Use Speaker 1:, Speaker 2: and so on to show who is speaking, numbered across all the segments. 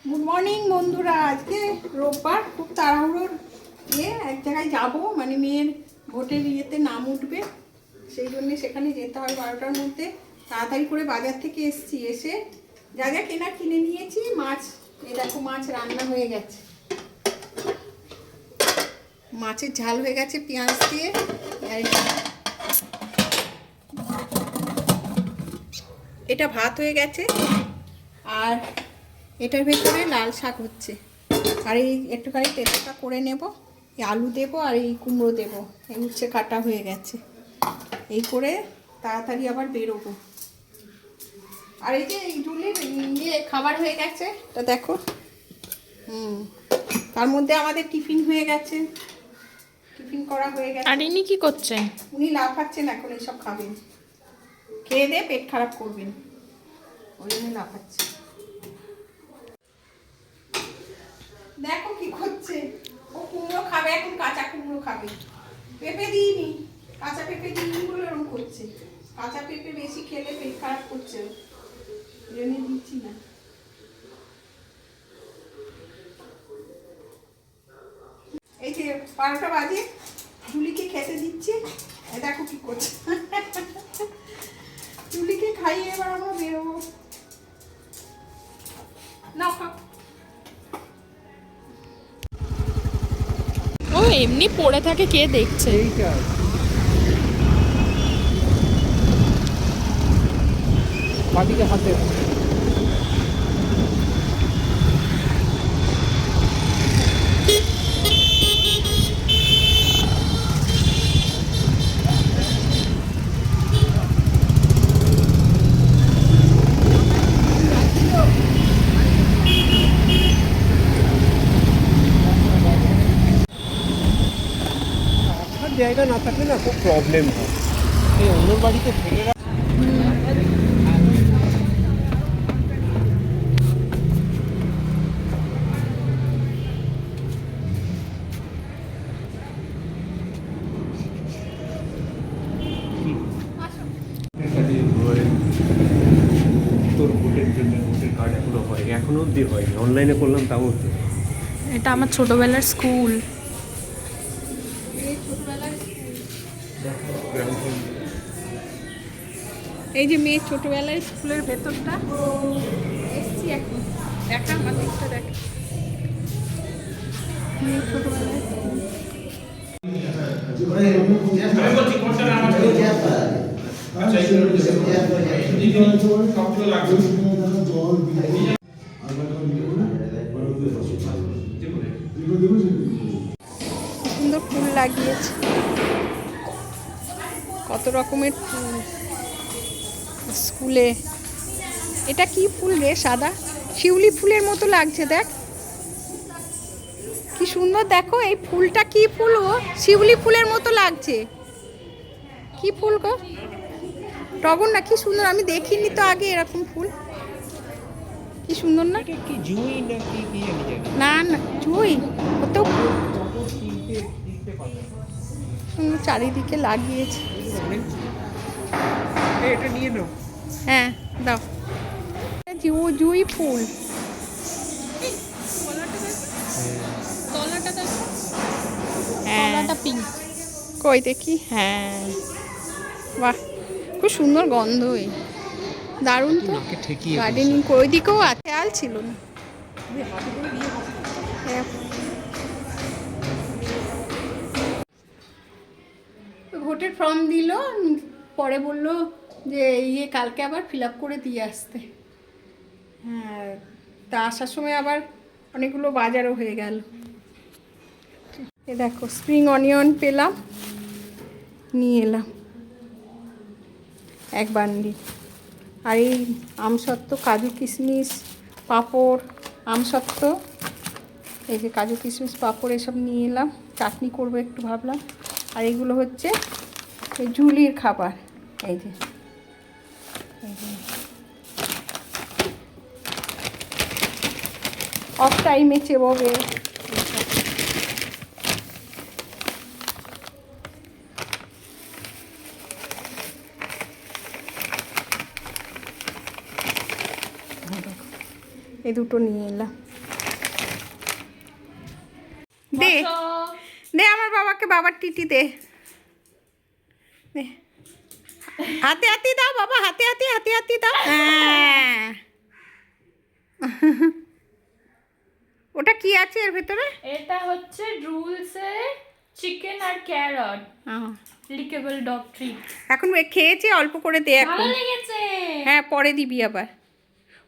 Speaker 1: Good morning বন্ধুরা। আজকে রোববার, খুব তাড়াহুড়োর এক জায়গায় যাব, মানে মেয়ের ভোটের ইয়েতে নাম উঠবে, সেই জন্য সেখানে যেতে হয় 12টার মধ্যে। তাড়াতাড়ি করে বাজার থেকে এসছি, এসে যা যা কেনা কিনে নিয়েছি। মাছ, এই দেখো মাছ রান্না হয়ে গেছে, মাছের ঝাল হয়ে গেছে পেঁয়াজ দিয়ে। এটা ভাত হয়ে গেছে, আর এটার ভেতরে লাল শাক হচ্ছে, আর এই একটুখানি তেঁতোটা করে নেব, এই আলু দেবো আর এই কুমড়ো দেবো, এই উচ্ছে কাটা হয়ে গেছে। এই করে তাড়াতাড়ি আবার বেরোবো। আর এই যে এই জুলির ইয়ে খাবার হয়ে গেছে, এটা দেখো। তার মধ্যে আমাদের টিফিন হয়ে গেছে, টিফিন করা হয়ে গেছে।
Speaker 2: আর ইনি কি করছেন?
Speaker 1: উনি লাফাচ্ছেন, এখন এইসব খাবেন, খেয়ে দিয়ে পেট খারাপ করবেন, ওই জন্য লাফাচ্ছে। দেখো কি করছে, ও কুমড়ো খাবে, এখন কাঁচা কুমড়ো খাবে। পেঁপে দিইনি, কাঁচা পেঁপে দিইনি বলে এরকম করছে। কাঁচা পেঁপে বেশি খেলে পেট খারাপ করছে, ওই জন্য দিচ্ছি না। এই যে 12টা বাজে, জুলিকে খেতে দিচ্ছি, দেখো কি করছে। জুলিকে খাইয়ে এবার আমরা বেরোবো। নাও খাও।
Speaker 2: ও এমনি পড়ে থাকে, কে দেখছে?
Speaker 3: হাতে জায়গা না থাকলে না খুব প্রবলেম হয়। এই অন্য বাড়িতে ফেলে তোর ভোটের জন্য ভোটের কার্ড এখনো হয়নি, এখনো অবধি হয়নি। অনলাইনে করলাম তাও হচ্ছে।
Speaker 2: এটা আমার ছোটবেলার স্কুল।
Speaker 1: এই যে মেয়ের ছোটবেলায় স্কুলের ভেতরটা, এসছি এখন, দেখা আমার দিকটা দেখ। মেয়ের ছোটবেলায় সুন্দর ফুল লাগিয়েছে, কত রকমের ফুল স্কুলে। এটা কি ফুল রে? সাদা শিউলি ফুলের মতো লাগছে, দেখ কি সুন্দর। দেখো এই ফুলটা কি ফুল? ও শিউলি ফুলের মতো লাগছে। কি ফুল গো? টগর না? কি সুন্দর, আমি দেখিনি তো আগে এরকম ফুল, কি সুন্দর না?
Speaker 3: কি জুই না কি কি জানি জানি
Speaker 1: না না জুই, কত সুন্দর চারিদিকে লাগিয়েছে।
Speaker 3: এটা নিয়ে নাও।
Speaker 1: হ্যাঁ দাও, জুই ফুল।
Speaker 2: তলাটা পিঙ্ক।
Speaker 1: কই দেখি, হ্যাঁ বাহ, খুব সুন্দর গন্ধ, দারুণ তো। গার্ডেনিং ওই দিকেও আছে, খেয়াল ছিল না। ভোটের ফর্ম দিল, পরে বলল যে ইয়ে কালকে আবার ফিল আপ করে দিয়ে আসতে। হ্যাঁ, তা আসার সময় আবার অনেকগুলো বাজারও হয়ে গেল। এ দেখো স্প্রিং অনিয়ন পেলাম, নিয়ে এলাম এক বান্ডি। আর এই আমসত্ত্ব, কাজু কিশমিশ, পাঁপড়, আমসত্ত্ব, এই যে কাজু কিশমিশ পাঁপড় এসব নিয়ে এলাম, চাটনি করবো একটু ভাবলাম। আর এইগুলো হচ্ছে এই জুলির খাবার, এই যে অফ টাইমে চেববে। এই দুটো নিয়ে এলাম। দে আমার বাবাকে, বাবার টিটি দে। হাতে হাতে দাও বাবা, হাতে হাতে হাতে হাতে দাও। হ্যাঁ ওটা কি আছে এর ভেতরে?
Speaker 2: এটা হচ্ছে রুলসে চিকেন আর ক্যারট লিকেবল ডগ ট্রিট।
Speaker 1: এখন খেয়েছি, অল্প করে দে এখন।
Speaker 2: ভালো লেগেছে।
Speaker 1: হ্যাঁ পরে দিবি আবার।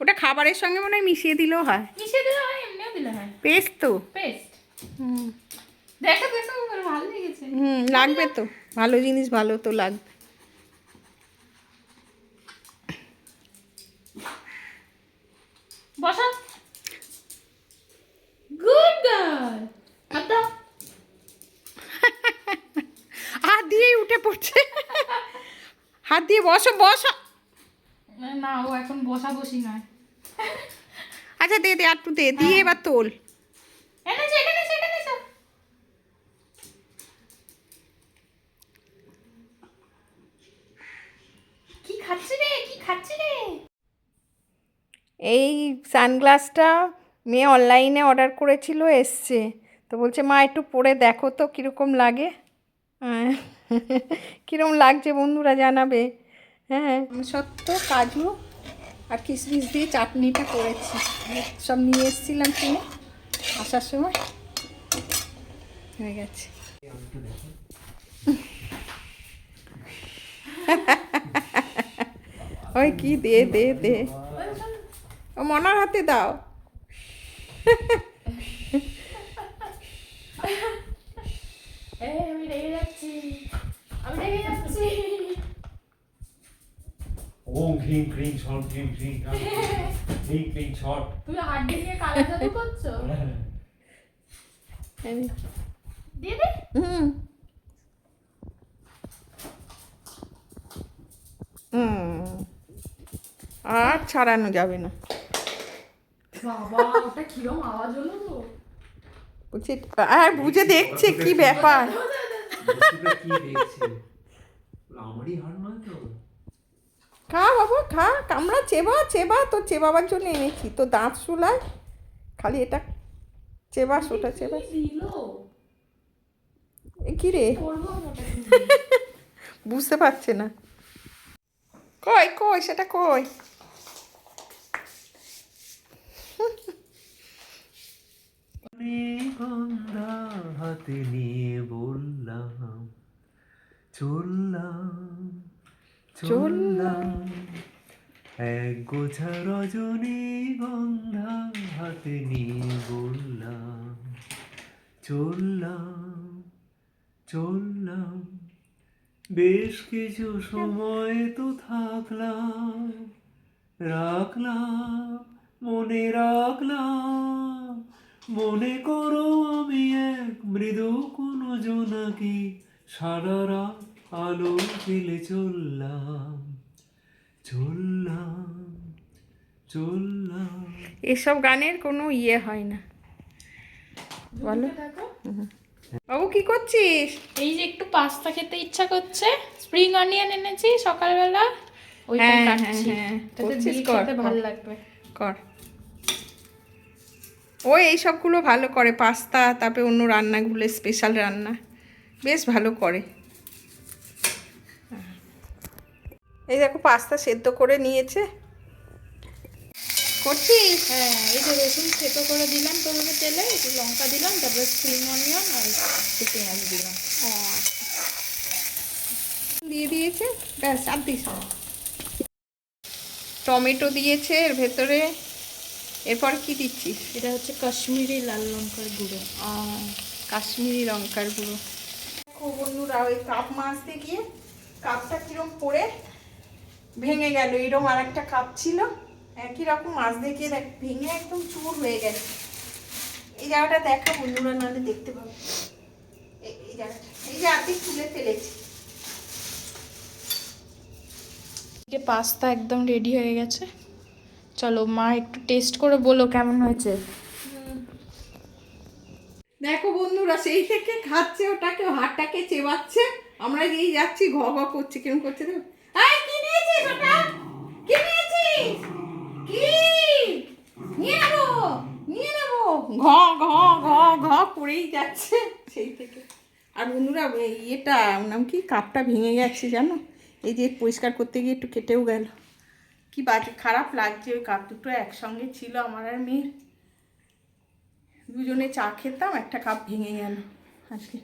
Speaker 1: ওটা খাবারের সঙ্গে মনে হয় মিশিয়ে দিলেও হয়।
Speaker 2: মিশিয়ে দিলে হয়, এমনিও দিলে হয়।
Speaker 1: পেস্ট তো।
Speaker 2: পেস্ট।
Speaker 1: হুম
Speaker 2: দেখো দেখো ভালো লেগেছে।
Speaker 1: লাগবে তো, ভালো জিনিস ভালো তো লাগবে।
Speaker 2: বসা। Good girl. আচ্ছা
Speaker 1: হাত দিয়েই উঠে পড়ছে। হাত দিয়ে বসো বসো।
Speaker 2: না ও এখন বসা বসি নয়।
Speaker 1: আচ্ছা দে দে, একটু দে, দিয়ে এবার তোল।
Speaker 2: এনেছে এনেছে এনেছে। কি খাচ্ছি রে, কি খাচ্ছি রে?
Speaker 1: এই সানগ্লাসটা মেয়ে অনলাইনে অর্ডার করেছিল, এসছে। তো বলছে মা একটু পরে দেখো তো কীরকম লাগে। কীরকম লাগছে বন্ধুরা জানাবে। হ্যাঁ সত্য কাজু আর কিশমিশ দিয়ে চাটনিটা করেছি, সব নিয়ে এসেছিলাম কিনে আসার সময়, হয়ে গেছে। ওই কি দে দে দে, ও মনার হাতে দাও।
Speaker 2: আমি রেগে যাচ্ছি, আমি রেগে যাচ্ছি।
Speaker 3: ওম ক্রিং ক্রিং শট ক্রিং ক্রিং ক্রিং ক্রিং শট।
Speaker 2: তুমি হাড্ডি নিয়ে কালা জাদু করছো? দিয়ে দে।
Speaker 1: আর ছাড়ানো যাবে না।
Speaker 2: বাবা ওটা কিরম আওয়াজ হলো গো।
Speaker 1: বলছি আর বুঝে দেখছে কি ব্যাপার।
Speaker 3: কি দেখছে? আমারই হার নয় তো।
Speaker 1: খা বাবা খা, কামড়া, চেবা চেবা, তো চেবাবার জন্য এনেছি, তো দাঁত শুলায় খালি এটা চেবাস ওটা চেবাস। কি রে বুঝতে পারছে না। কই কই সেটা কই?
Speaker 3: গন্ধা হাতে নিয়ে বললাম চললাম চললাম, এক গোছা রজনী গন্ধা হাতে নিয়ে বললাম চললাম চললাম, বেশ কিছু সময় তো থাকলাম, রাখলাম মনে রাখলাম, মনে করো আমি এক মৃদু কোনো জোনাকি, সারা রাত আলো ফেলে চললাম চললাম চললাম।
Speaker 1: এসব গানের কোনো ইয়ে হয় না বলো। বাবু কি করছিস?
Speaker 2: এই যে একটু পাস্তা খেতে ইচ্ছা করছে, স্প্রিং অনিয়ন এনেছি সকালবেলা, ওইটাই
Speaker 1: হ্যাঁ,
Speaker 2: কাটছি।
Speaker 1: হ্যাঁ, হ্যাঁ,
Speaker 2: তাতে
Speaker 1: করছিস,
Speaker 2: দিয়ে
Speaker 1: কর,
Speaker 2: খেতে
Speaker 1: কর।
Speaker 2: ভালো লাগবে।
Speaker 1: কর। ও এইসবগুলো ভালো করে, পাস্তা তারপরে অন্য রান্নাগুলো, স্পেশাল রান্না বেশ ভালো করে। এই দেখো পাস্তা সেদ্ধ করে নিয়েছে। করছিস?
Speaker 2: হ্যাঁ এই যে রসুন থেতো করে দিলাম প্রথমে তেলে, একটু লঙ্কা দিলাম, তারপরে স্প্রিং অনিয়ন আর একটু পেঁয়াজ দিলাম।
Speaker 1: দিয়ে দিয়েছে, ব্যাস আর দিস। টমেটো দিয়েছে এর ভেতরে। এরপর কি দিচ্ছিস?
Speaker 2: এটা হচ্ছে কাশ্মীরি লাল লঙ্কার গুঁড়ো।
Speaker 1: কাশ্মীরি লঙ্কার গুঁড়ো। দেখো বন্ধুরা, ওই কাপ মাছতে গিয়ে কাপটা কিরম পড়ে ভেঙে গেল। এরকম আর একটা কাপ ছিল, একই রকম মাছ দেখিয়ে দেখ ভেঙে একদম চুর হয়ে গেছে। এই জায়গাটা দেখা বন্ধুরা, নাহলে দেখতে পাবো। এই জায়গাটা, এই যে আর্ধেক তুলে ফেলেছি।
Speaker 2: পাস্তা একদম রেডি হয়ে গেছে, চলো মা একটু টেস্ট করে বলো কেমন হয়েছে।
Speaker 1: দেখো বন্ধুরা, সেই থেকে খাচ্ছে ওটাকে, হাতটাকে চেবাচ্ছে, আমরা যেই যাচ্ছি ঘ ঘ করছে, কেমন করছে দেখো। এই কি নিয়েছিস ওটা? কি নিয়েছিস? কি নিয়ে নেবো, নিয়ে নেবো। ঘ ঘ ঘ ঘ করে পড়েই যাচ্ছে সেই থেকে। আর বন্ধুরা ইয়েটা নাম কি, কাপটা ভেঙে গেছে জানো, এই যে পরিষ্কার করতে গিয়ে একটু কেটেও গেল। কি বাজে খারাপ লাগছে, ওই কাপ দুটো একসঙ্গে ছিল আমার আর মেয়ের, দুজনে চা খেতাম, একটা কাপ ভেঙে গেল আজকে।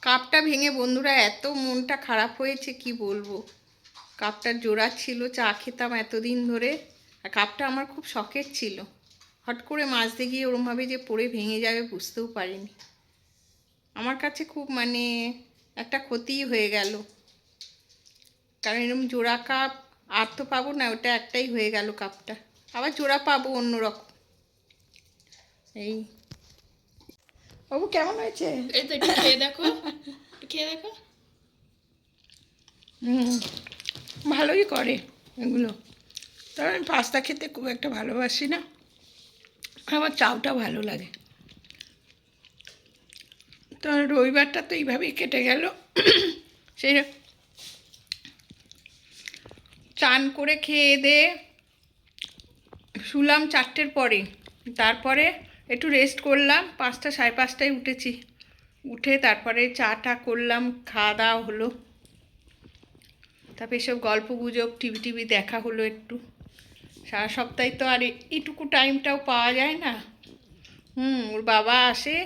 Speaker 1: কাপটা ভেঙে বন্ধুরা এত মনটা খারাপ হয়েছে কি বলবো। কাপটার জোড়া ছিল, চা খেতাম এতদিন ধরে, আর কাপটা আমার খুব শখের ছিল। হট করে মাজতে গিয়ে ওরমভাবে যে পড়ে ভেঙে যাবে বুঝতেও পারিনি। আমার কাছে খুব মানে একটা ক্ষতিই হয়ে গেল, কারণ এরকম জোড়া কাপ আর তো পাবো না, ওটা একটাই হয়ে গেল কাপটা, আবার জোড়া পাবো অন্যরকম। এই বাবু কেমন হয়েছে?
Speaker 2: এই তো একটু খেয়ে দেখো, একটু খেয়ে দেখো।
Speaker 1: ভালোই করে এগুলো, তবে আমি পাস্তা খেতে খুব একটা ভালোবাসি না, আমার চাউটা ভালো লাগে। তো রবিবারটা তো এইভাবেই কেটে গেল। সেই চান করে খেয়ে দিয়ে শুলাম 4টের পরে, তারপরে একটু রেস্ট করলাম, 5টা 5:30টায় উঠেছি, উঠে তারপরে চাটা করলাম, খাওয়া দাওয়া হলো, তারপরে সব গল্প গুজব টিভি দেখা হলো একটু। সারা সপ্তাহে তো আর এইটুকু টাইমটাও পাওয়া যায় না। ওর বাবা আসে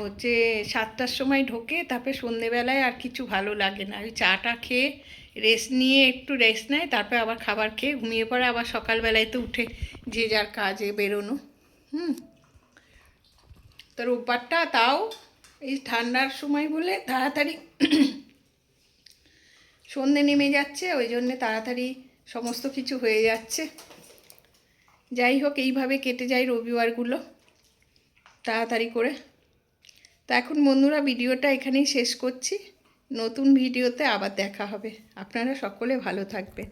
Speaker 1: হচ্ছে 7টার সময় ঢোকে, তারপরে সন্ধেবেলায় আর কিছু ভালো লাগে না, ওই চাটা খেয়ে রেস্ট নিয়ে একটু রেস্ট নেয়, তারপরে আবার খাবার খেয়ে ঘুমিয়ে পড়ে, আবার সকালবেলায় তো উঠে যে যার কাজে বেরোনো। তো রোববারটা তাও এই ঠান্ডার সময় বলে তাড়াতাড়ি সন্ধে নেমে যাচ্ছে, ওই জন্যে তাড়াতাড়ি সমস্ত কিছু হয়ে যাচ্ছে। যাই হোক, এইভাবে কেটে যায় রবিবারগুলো তাড়াতাড়ি করে। তা এখন বন্ধুরা ভিডিওটা এখানেই শেষ করছি, নতুন ভিডিওতে আবার দেখা হবে। আপনারা সকলে ভালো থাকবেন।